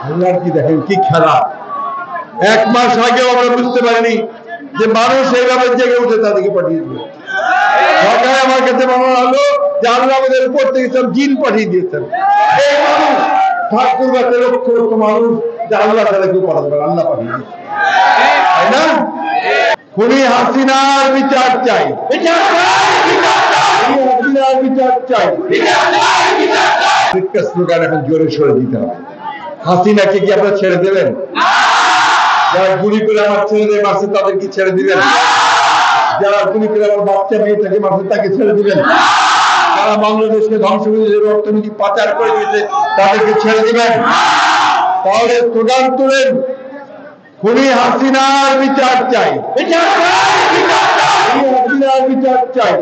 আল্লাহর কি দেখেন কি খেলা। এক মাস আগেও আমরা বুঝতে পারিনি যে মানুষ এইভাবে জেগে উঠে তাদেরকে পাঠিয়ে দিবে। সরকার আমার কাছে মনে হলো যে আল্লাহ আমাদের উপর থেকে সব জিন পাঠিয়ে দিয়েছেন। এই মানুষ ঠাকুর বাচ্চা লক্ষ লক্ষ মানুষ যে আল্লাহ তাদেরকেও পাঠাতে পারে, আল্লাহ পাঠিয়ে দিয়েছে, তাই না? খুনি হাসিনার বিচার চাই, হাসিনার বিচার চাই। স্লোগান এখন জোরে সরে দিতে হবে। হাসিনাকে কি আপনারা ছেড়ে দেবেন? যারা গুলি করে আমার ছেলেদের মারছে তাদের কি ছেড়ে দিবেন? যারা গুলি করে আমার বাচ্চা মেয়েটাকে মারছে তাকে ছেড়ে দিবেন? যারা বাংলাদেশকে ধ্বংস করে অর্থনীতি পাচার করে দিয়েছে তাদেরকে ছেড়ে দিবেন? তাহলে স্লোগান তুলেন, খুনি হাসিনার বিচার চাই, হাসিনার বিচার চাই।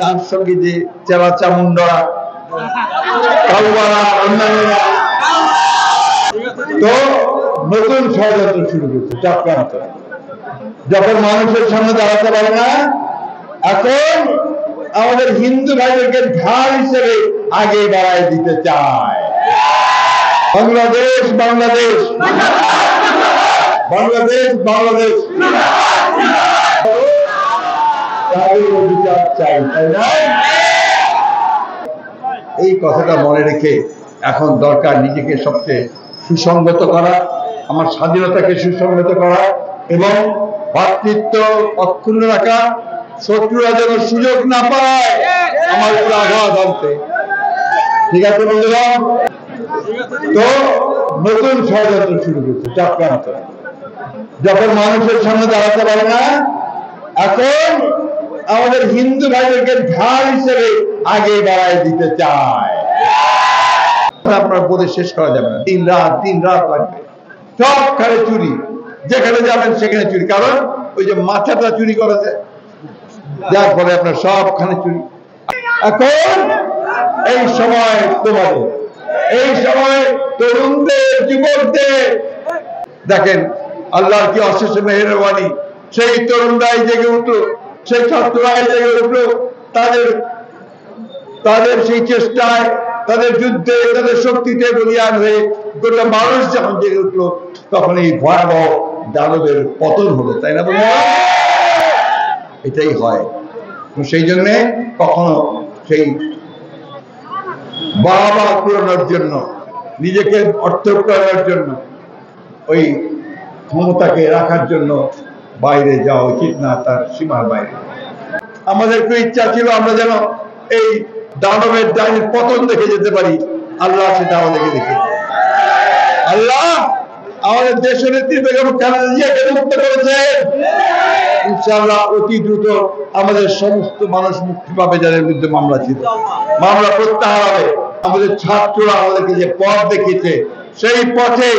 তার সঙ্গে যে চেলা চামুন্ডরা, কালুবারা, অন্যান্যরা তো নতুন ষড়যন্ত্র শুরু করছে, চক্রান্ত। যখন মানুষের সামনে দাঁড়াতে পারে না, এখন আমাদের হিন্দু ভাইদেরকে ঢাল হিসেবে আগে বাড়ায় দিতে চায়। বাংলাদেশ বাংলাদেশ বাংলাদেশ বাংলাদেশ বিচার চাই, তাই না? এই কথাটা মনে রেখে এখন দরকার নিজেকে সবচেয়ে সুসংগত করা, আমার স্বাধীনতাকে সুসংগত করা এবং ভাতৃত্ব অক্ষুণ্ণ রাখা, শত্রুরা যেন সুযোগ না পায় আমার উপর আঘাত আনতে। ঠিক আছে বন্ধুরা? তো নতুন ষড়যন্ত্র শুরু করছে, চক্রান্ত। যখন মানুষের সামনে দাঁড়াতে পারে না, এখন আমাদের হিন্দু ভাইদেরকে ঢাল হিসেবে আগে বাড়ায় দিতে চায়। আপনার বোধে শেষ করা যাবে না, তিন রাত লাগবে। সবখানে চুরি, যেখানে যাবেন সেখানে চুরি। কারণ ওই যে মাথাটা চুরি করেছে, যার ফলে আপনার সবখানে চুরি। এখন এই সময় তোমাদের, এই সময় তরুণদের, যুবকদের দেখেন আল্লাহর কি অশেষ মেহেরবানি। সেই তরুণরাই জেগে উঠলো, সেই ছাত্ররাই জেগে উঠলো, তাদের সেই চেষ্টায়, তাদের যুদ্ধে, তাদের শক্তিতে বলিয়ান হয়ে গোটা মানুষ যখন জেগে উঠলো, তখন এই ভয়াবহ দানবের পতন হলো, তাই না বন্ধুরা? এটাই হয়। সেই জন্য কখনো সেই বাবা পুরানোর জন্য, নিজেকে অর্থ করার জন্য, ওই ক্ষমতাকে রাখার জন্য বাইরে যাওয়া উচিত না, তার সীমার বাইরে। আমাদের একটু ইচ্ছা ছিল আমরা যেন এই দানবের ডাইনির পতন দেখে যেতে পারি। আল্লাহ সেটা আমাদেরকে দেখে, আল্লাহ আমাদের দেশের নেত্রী বেগম খালেদা জিয়াকে মুক্ত করেছে। ইনশাআল্লাহ অতি দ্রুত আমাদের সমস্ত মানুষ মুক্তি পাবে যাদের বিরুদ্ধে মামলা ছিল, মামলা প্রত্যাহার হবে। আমাদের ছাত্ররা আমাদেরকে যে পথ দেখিয়েছে, সেই পথে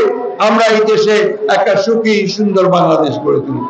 আমরা এই দেশে একটা সুখী সুন্দর বাংলাদেশ গড়ে তুলব।